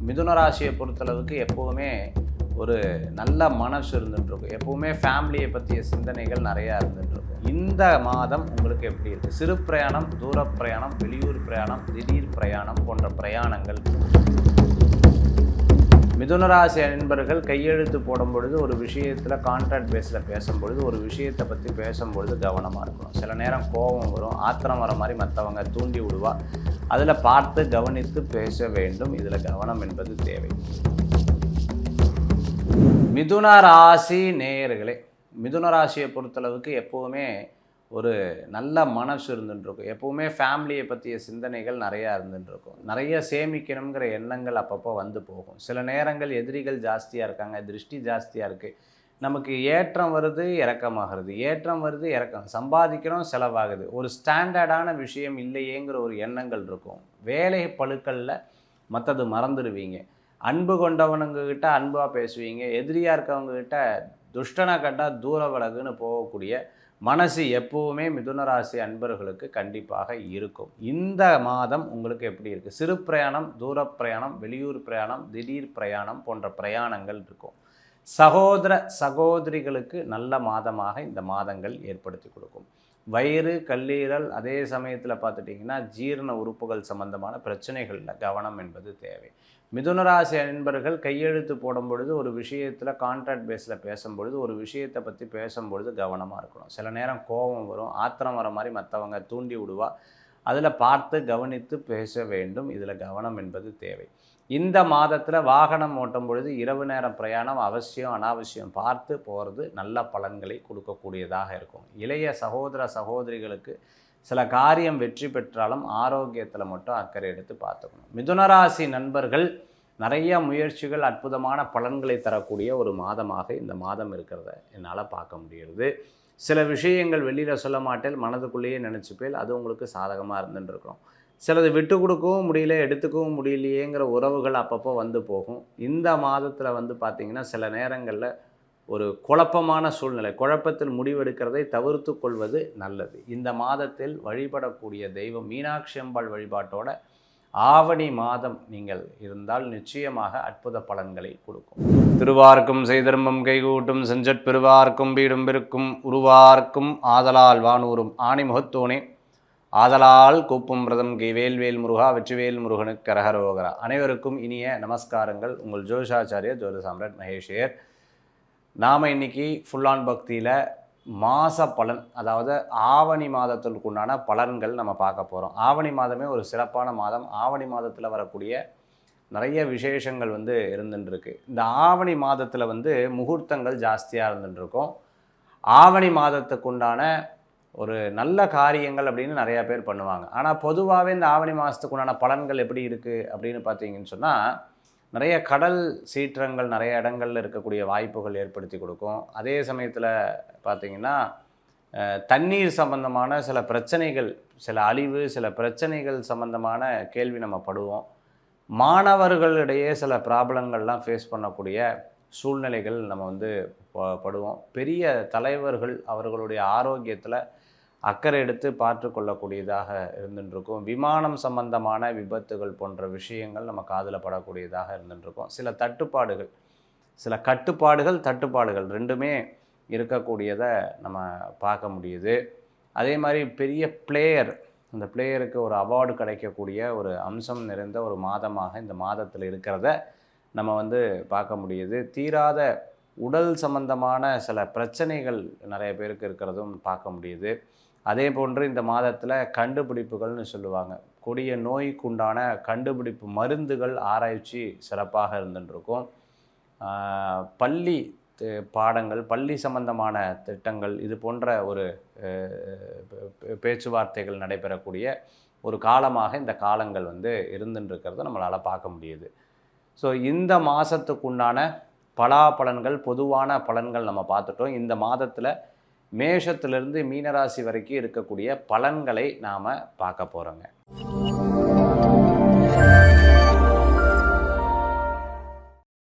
மிதுன ராசியை பொறுத்தளவுக்கு எப்போவுமே ஒரு நல்ல மனசு இருந்துகிட்ருக்கும். எப்போவுமே ஃபேமிலியை பற்றிய சிந்தனைகள் நிறையா இருந்துகிட்ருக்கும். இந்த மாதம் உங்களுக்கு எப்படி இருக்குது? சிறு பிரயாணம், தூர பிரயாணம், வெளியூர் பிரயாணம், திடீர் பிரயாணம் போன்ற பிரயாணங்கள். மிதுனராசி அன்பர்கள் கையெழுத்து போடும் பொழுது, ஒரு விஷயத்தில் கான்ட்ராக்ட் பேஸில் பேசும்பொழுது, ஒரு விஷயத்தை பற்றி பேசும்பொழுது கவனமாக இருக்கணும். சில நேரம் கோபம் வரும், ஆத்திரம் வர மாதிரி மற்றவங்க தூண்டி விடுவா. அதில் பார்த்து கவனித்து பேச வேண்டும். இதில் கவனம் என்பது தேவை. மிதுன ராசி நேயர்களே, மிதுன ராசியை பொறுத்தளவுக்கு எப்போவுமே ஒரு நல்ல மனசு இருந்துகிட்ருக்கும். எப்போவுமே ஃபேமிலியை பற்றிய சிந்தனைகள் நிறையா இருந்துகிட்ருக்கும். நிறைய சேமிக்கணுங்கிற எண்ணங்கள் அப்பப்போ வந்து போகும். சில நேரங்கள் எதிரிகள் ஜாஸ்தியாக இருக்காங்க, திருஷ்டி ஜாஸ்தியாக இருக்குது. நமக்கு ஏற்றம் வருது, இறக்கமாகிறது, ஏற்றம் வருது, இறக்கம். சம்பாதிக்கிறோம், செலவாகுது. ஒரு ஸ்டாண்டர்டான விஷயம் இல்லையேங்கிற ஒரு எண்ணங்கள் இருக்கும். வேலை பளுக்களில் மற்றது மறந்துடுவீங்க. அன்பு கொண்டவனுங்கக்கிட்ட அன்பாக பேசுவீங்க. எதிரியாக இருக்கவங்கக்கிட்ட துஷ்டனை கண்டால் தூர விலகுன்னு போகக்கூடிய மனசு எப்போவுமே மிதுனராசி அன்பர்களுக்கு கண்டிப்பாக இருக்கும். இந்த மாதம் உங்களுக்கு எப்படி இருக்குது? சிறு பிரயாணம், தூர பிரயாணம், வெளியூர் பிரயாணம், திடீர் பிரயாணம் போன்ற பிரயாணங்கள் இருக்கும். சகோதர சகோதரிகளுக்கு நல்ல மாதமாக இந்த மாதங்கள் ஏற்படுத்தி கொடுக்கும். வயிறு, கல்லீரல், அதே சமயத்தில் பார்த்துட்டிங்கன்னா ஜீரண உறுப்புகள் சம்பந்தமான பிரச்சனைகளில் கவனம் என்பது தேவை. மிதுனராசி அன்பர்கள் கையெழுத்து போடும் பொழுது, ஒரு விஷயத்தில் கான்ட்ராக்ட் பேஸில் பேசும்பொழுது, ஒரு விஷயத்தை பற்றி பேசும்பொழுது கவனமாக இருக்கணும். சில நேரம் கோபம் வரும், ஆத்திரம் வர மாதிரி மற்றவங்க தூண்டி விடுவா. அதில் பார்த்து கவனித்து பேச வேண்டும். இதில் கவனம் என்பது தேவை. இந்த மாதத்தில் வாகனம் ஓட்டும் பொழுது இரவு நேர பிரயாணம் அவசியம், அனாவசியம் பார்த்து போகிறது நல்ல பலன்களை கொடுக்கக்கூடியதாக இருக்கும். இளைய சகோதர சகோதரிகளுக்கு சில காரியம் வெற்றி பெற்றாலும் ஆரோக்கியத்தில் மட்டும் அக்கறை எடுத்து பார்த்துக்கணும். மிதுனராசி நண்பர்கள் நிறைய முயற்சிகள் அற்புதமான பலன்களை தரக்கூடிய ஒரு மாதமாக இந்த மாதம் இருக்கிறத என்னால் பார்க்க முடியுது. சில விஷயங்கள் வெளியில் சொல்ல மாட்டேன், மனதுக்குள்ளேயே நினச்சிப்பேன், அது உங்களுக்கு சாதகமாக இருந்துட்டுருக்கணும். சிலது விட்டு கொடுக்கவும் முடியல, எடுத்துக்கவும் முடியலையேங்கிற உறவுகள் அப்பப்போ வந்து போகும். இந்த மாதத்தில் வந்து பார்த்திங்கன்னா சில நேரங்களில் ஒரு குழப்பமான சூழ்நிலை, குழப்பத்தில் முடிவெடுக்கிறதை தவிர்த்து கொள்வது நல்லது. இந்த மாதத்தில் வழிபடக்கூடிய தெய்வம் மீனாட்சி அம்பாள் வழிபாட்டோட ஆவணி மாதம் நீங்கள் இருந்தால் நிச்சயமாக அற்புத பலன்களை கொடுக்கும். திருவார்க்கும் செய்தர்மம் கைகூட்டும் செஞ்சற் பெருவார்க்கும் வீடும் பெருக்கும் உருவார்க்கும் ஆதலால் வானூரும் ஆணி முகத்தோனே ஆதலால் கூப்பும் பிரதம் கை வேல்வேல் முருகா வெற்றிவேல் முருகனுக்கு கரகரோகரா. அனைவருக்கும் இனிய நமஸ்காரங்கள். உங்கள் ஜோதிஷாச்சாரிய ஜோதி சாம்ராட் மகேஷியர். நாம் இன்றைக்கி ஃபுல்லான் பக்தியில் மாத பலன், அதாவது ஆவணி மாதத்திற்கு உண்டான பலன்கள் நம்ம பார்க்க போகிறோம். ஆவணி மாதமே ஒரு சிறப்பான மாதம். ஆவணி மாதத்தில் வரக்கூடிய நிறைய விசேஷங்கள் வந்து இருந்துருக்கு. இந்த ஆவணி மாதத்தில் வந்து முகூர்த்தங்கள் ஜாஸ்தியாக இருந்துருக்கும். ஆவணி மாதத்துக்கு உண்டான ஒரு நல்ல காரியங்கள் அப்படின்னு நிறையா பேர் பண்ணுவாங்க. ஆனால் பொதுவாகவே இந்த ஆவணி மாதத்துக்கு உண்டான பலன்கள் எப்படி இருக்குது அப்படின்னு பார்த்தீங்கன்னு சொன்னால், நிறைய கடல் சீற்றங்கள் நிறைய இடங்களில் இருக்கக்கூடிய வாய்ப்புகள் ஏற்படுத்தி கொடுக்கும். அதே சமயத்தில் பார்த்திங்கன்னா தண்ணீர் சம்பந்தமான சில பிரச்சனைகள், சில அழிவு, சில பிரச்சனைகள் சம்பந்தமான கேள்வி நம்ம படுவோம். மாணவர்களிடையே சில ப்ராப்ளங்கள்லாம் ஃபேஸ் பண்ணக்கூடிய சூழ்நிலைகள் நம்ம வந்து படுவோம். பெரிய தலைவர்கள் அவர்களுடைய ஆரோக்கியத்தில் அக்கறை எடுத்து பார்த்து கொள்ளக்கூடியதாக இருந்துருக்கும். விமானம் சம்பந்தமான விபத்துகள் போன்ற விஷயங்கள் நம்ம காதில் படக்கூடியதாக இருந்துருக்கும். சில தட்டுப்பாடுகள், சில கட்டுப்பாடுகள், தட்டுப்பாடுகள் ரெண்டுமே இருக்கக்கூடியதை நம்ம பார்க்க முடியுது. அதே மாதிரி பெரிய பிளேயர், அந்த பிளேயருக்கு ஒரு அவார்டு கிடைக்கக்கூடிய ஒரு அம்சம் நிறைந்த ஒரு மாதமாக இந்த மாதத்தில் இருக்கிறத நம்ம வந்து பார்க்க முடியுது. தீராத உடல் சம்பந்தமான சில பிரச்சனைகள் நிறைய பேருக்கு இருக்கிறதும் பார்க்க முடியுது. அதே போன்று இந்த மாதத்தில் கண்டுபிடிப்புகள்னு சொல்லுவாங்க. கொடிய நோய்க்குண்டான கண்டுபிடிப்பு மருந்துகள் ஆராய்ச்சி சிறப்பாக இருந்துருக்கும். பள்ளி பாடங்கள், பள்ளி சம்பந்தமான திட்டங்கள், இது போன்ற ஒரு பேச்சுவார்த்தைகள் நடைபெறக்கூடிய ஒரு காலமாக இந்த காலங்கள் வந்து இருந்துருக்கிறத நம்மளால் பார்க்க முடியுது. ஸோ இந்த மாதத்துக்குண்டான பலாபலன்கள், பொதுவான பலன்கள் நம்ம பார்த்துட்டோம். இந்த மாதத்தில் மேஷத்திலிருந்து மீனராசி வரைக்கும் இருக்கக்கூடிய பலன்களை நாம் பார்க்க போகிறோங்க.